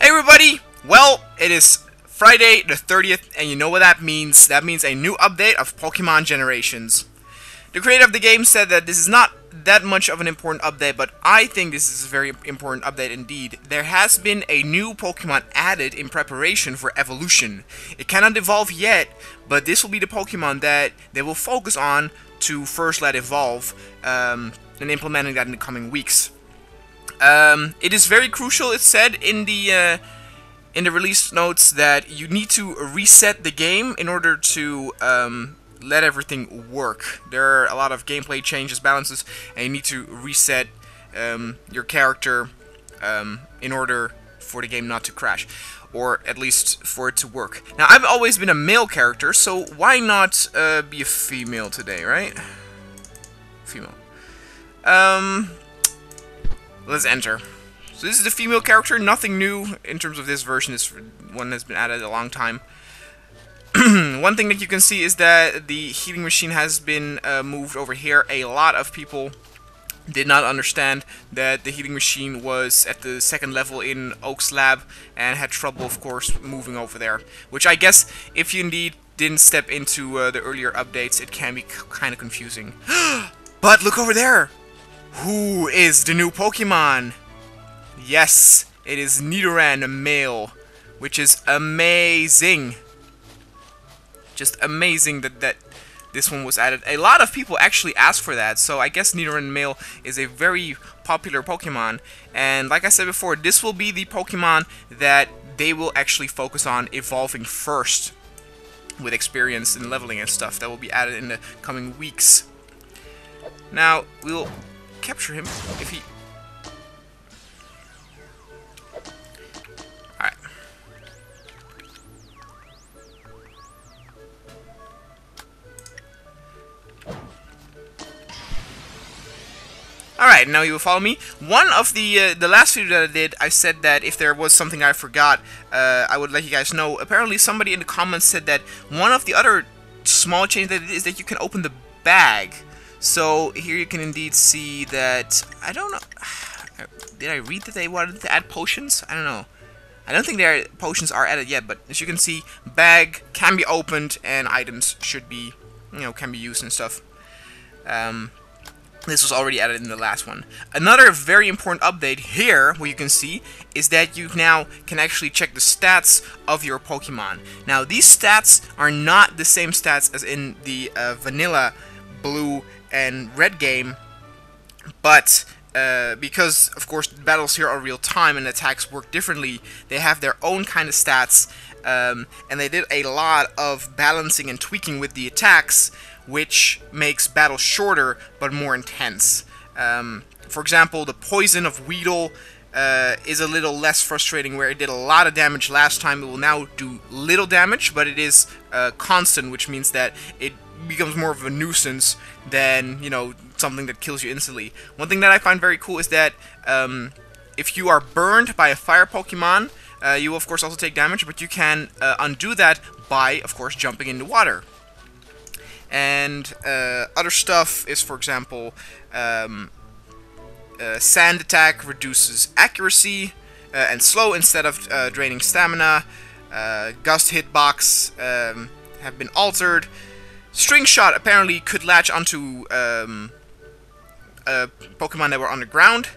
Hey everybody! Well, it is Friday the 30th, and you know what that means. That means a new update of Pokémon Generations. The creator of the game said that this is not that much of an important update, but I think this is a very important update indeed. There has been a new Pokemon added in preparation for evolution. It cannot evolve yet, but this will be the Pokemon that they will focus on to first let evolve, and implementing that in the coming weeks. It is very crucial, it said in the release notes, that you need to reset the game in order to let everything work. There are a lot of gameplay changes, balances, and you need to reset your character in order for the game not to crash, or at least for it to work. Now, I've always been a male character, so why not be a female today, right? Female. Let's enter. So this is the female character, nothing new in terms of this version. This one has been added a long time. One thing that you can see is that the healing machine has been moved over here. A lot of people did not understand that the healing machine was at the second level in Oak's lab and had trouble, of course, moving over there. Which I guess, if you indeed didn't step into the earlier updates, it can be kind of confusing. But look over there! Who is the new Pokemon? Yes, it is Nidoran, a male, which is amazing. Just amazing that this one was added. A lot of people actually asked for that, so I guess Nidoran male is a very popular Pokemon. And like I said before, this will be the Pokemon that they will actually focus on evolving first, with experience and leveling and stuff. That will be added in the coming weeks. Now, we'll capture him if he... Alright. Alright, now you will follow me. One of the last video that I did, I said that if there was something I forgot, I would let you guys know. Apparently somebody in the comments said that one of the other small changes that it is that you can open the bag. So here you can indeed see that, I don't know, did I read that they wanted to add potions? I don't know. I don't think potions are added yet, but as you can see, bag can be opened and items should be, can be used and stuff. This was already added in the last one. Another very important update here, what you can see, is that you now can actually check the stats of your Pokemon. Now, these stats are not the same stats as in the vanilla blue and red game, but because of course the battles here are real time and attacks work differently, they have their own kind of stats, and they did a lot of balancing and tweaking with the attacks, which makes battles shorter but more intense. For example, the poison of Weedle is a little less frustrating, where it did a lot of damage last time. It will now do little damage, but it is constant, which means that it becomes more of a nuisance than, something that kills you instantly. One thing that I find very cool is that if you are burned by a fire Pokemon, you will of course also take damage, but you can undo that by, of course, jumping into water. And other stuff is, for example, Sand Attack reduces accuracy and slow instead of draining stamina. Gust Hitbox have been altered. String Shot apparently could latch onto Pokemon that were underground,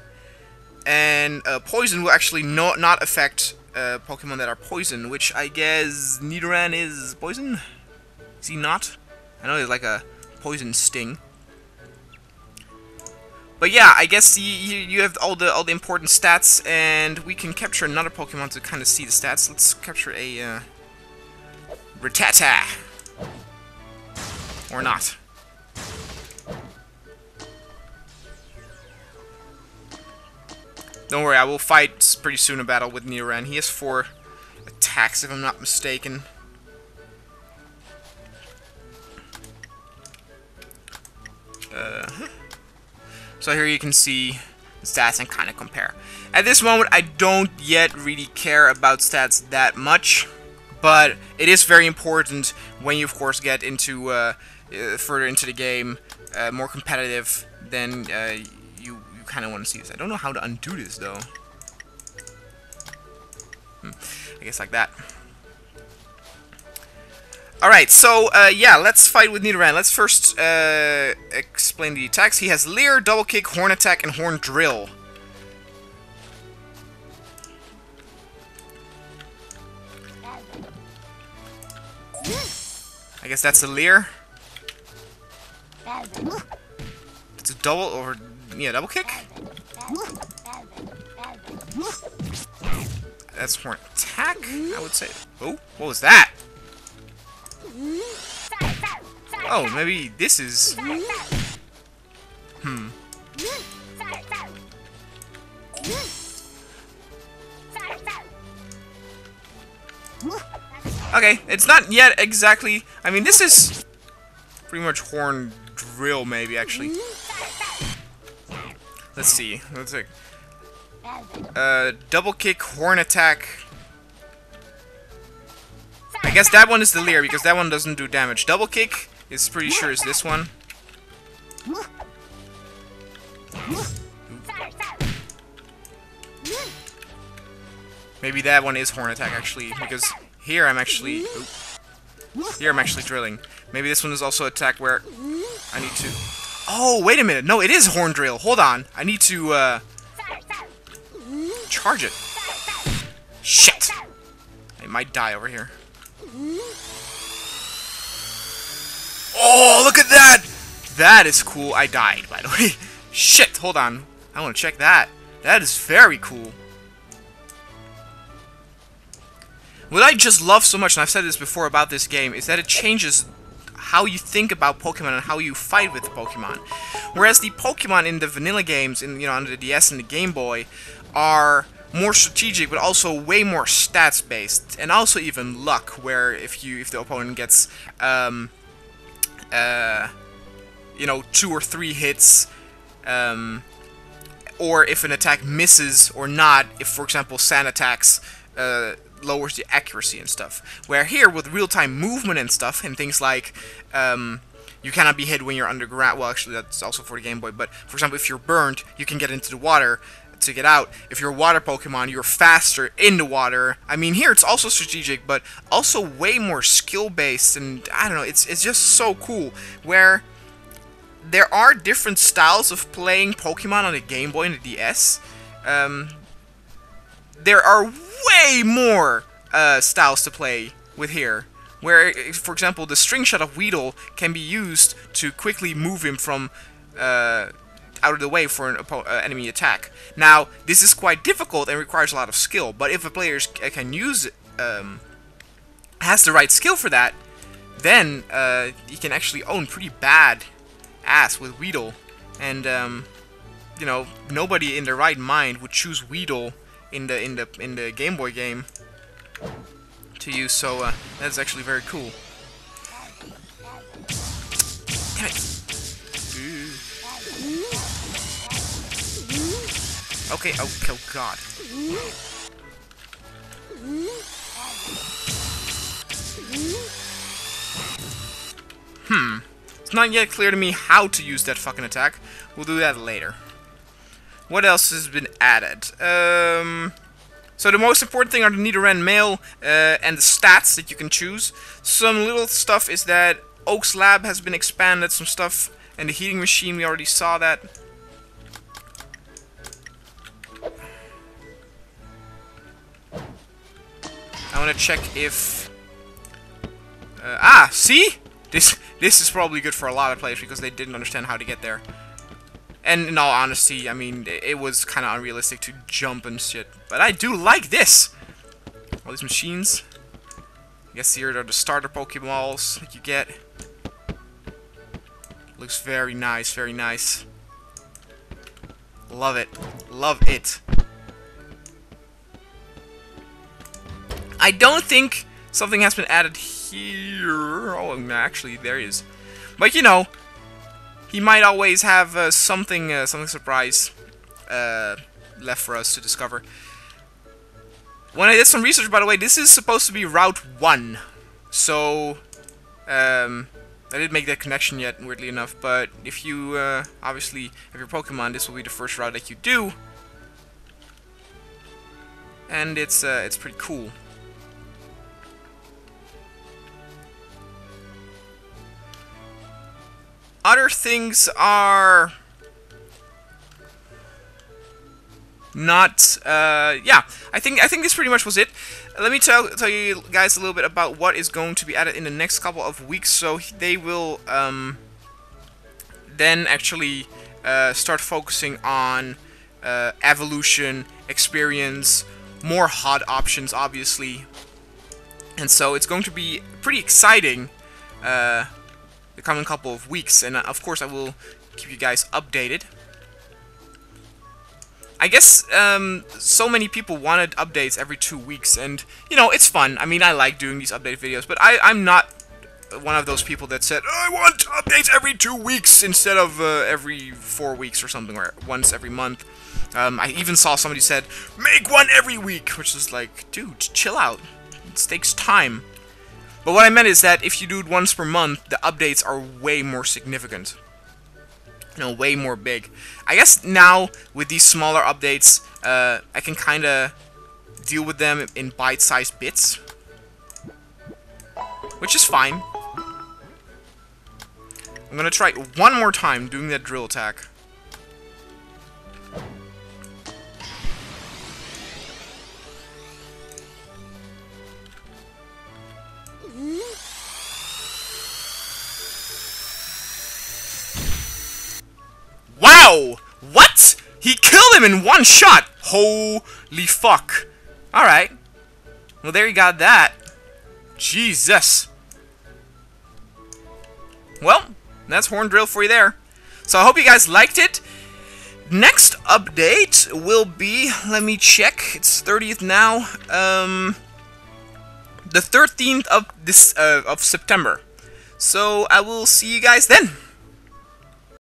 and Poison will actually not affect Pokemon that are poison, which I guess Nidoran is poison? Is he not? I know there's like a poison sting. But yeah, I guess you have all the important stats, and we can capture another Pokemon to kind of see the stats. Let's capture a Rattata. Or not. Don't worry, I will fight pretty soon a battle with Nidoran. He has 4 attacks, if I'm not mistaken. So here you can see the stats and kind of compare. At this moment, I don't yet really care about stats that much, but it is very important when you, of course, get into further into the game, more competitive, then you kind of want to see this. I don't know how to undo this, though. I guess like that. Alright, so, yeah, let's fight with Nidoran. Let's first, explain the attacks. He has Leer, Double Kick, Horn Attack, and Horn Drill. I guess that's a Leer. It's a double, or, yeah, Double Kick? That's Horn Attack, I would say. Oh, what was that? Oh, maybe this is... Okay, it's not yet exactly... I mean, this is pretty much Horn Drill, maybe, actually. Let's see. Let's see. Double Kick, Horn Attack... I guess that one is the Leer, because that one doesn't do damage. Double Kick is pretty sure is this one. Maybe that one is Horn Attack, actually, because here I'm actually... Here I'm actually drilling. Maybe this one is also attack where I need to... Oh, wait a minute. No, it is Horn Drill. Hold on. I need to, charge it. Shit! I might die over here. Oh, look at that! That is cool. I died, by the way. Shit, hold on. I want to check that. That is very cool. What I just love so much, and I've said this before about this game, is that it changes how you think about Pokemon and how you fight with Pokemon. Whereas the Pokemon in the vanilla games, in on the DS and the Game Boy, are more strategic, but also way more stats based, and also even luck. Where if the opponent gets 2 or 3 hits, or if an attack misses or not, if for example sand attacks lowers the accuracy and stuff. Where here with real-time movement and stuff and things like you cannot be hit when you're underground. Well, actually that's also for the Game Boy, but for example if you're burned, you can get into the water to get out. If you're a water Pokemon, you're faster in the water. I mean, here it's also strategic, but also way more skill-based, and I don't know, it's just so cool. Where there are different styles of playing Pokemon on the Game Boy and the DS. There are way more styles to play with here. Where, for example, the String Shot of Weedle can be used to quickly move him from out of the way for an enemy attack. Now, this is quite difficult and requires a lot of skill, but if a player can use has the right skill for that, then he can actually own pretty bad ass with Weedle. And nobody in their right mind would choose Weedle in the Game Boy game to use, so that's actually very cool. Damn it. Okay, oh god. It's not yet clear to me how to use that fucking attack. We'll do that later. What else has been added? So the most important thing are the Nidoran male and the stats that you can choose. Some little stuff is that Oak's lab has been expanded, some stuff, and the heating machine, we already saw that. I want to check if... see? This is probably good for a lot of players because they didn't understand how to get there. And in all honesty, I mean, it was kind of unrealistic to jump and shit. But I do like this! All these machines. I guess here are the starter Pokeballs that you get. Looks very nice, very nice. Love it. Love it. I don't think something has been added here. Oh, actually, there is. But, he might always have something surprise left for us to discover. When I did some research, by the way, this is supposed to be Route 1. So, I didn't make that connection yet, weirdly enough. But if you, obviously, have your Pokemon, this will be the first route that you do. and it's pretty cool. Other things are not. Yeah, I think this pretty much was it. Let me tell you guys a little bit about what is going to be added in the next couple of weeks. So they will then actually start focusing on evolution, experience, more HUD options, obviously, and so it's going to be pretty exciting the coming couple of weeks, and of course I will keep you guys updated. I guess so many people wanted updates every 2 weeks, and you know, it's fun. I mean, I like doing these update videos, but I'm not one of those people that said, I want updates every 2 weeks instead of every 4 weeks or something, or once every month. I even saw somebody said, make one every week, which is like, dude, chill out. It takes time. But what I meant is that if you do it once per month, the updates are way more significant. You know, way more big. I guess now, with these smaller updates, I can kind of deal with them in bite-sized bits. Which is fine. I'm gonna try one more time doing that drill attack. Wow! What? He killed him in one shot! Holy fuck. Alright. Well, there you got that. Jesus. Well, that's Horn Drill for you there. So I hope you guys liked it. Next update will be, let me check, it's 30th now, the 13th of September. So I will see you guys then.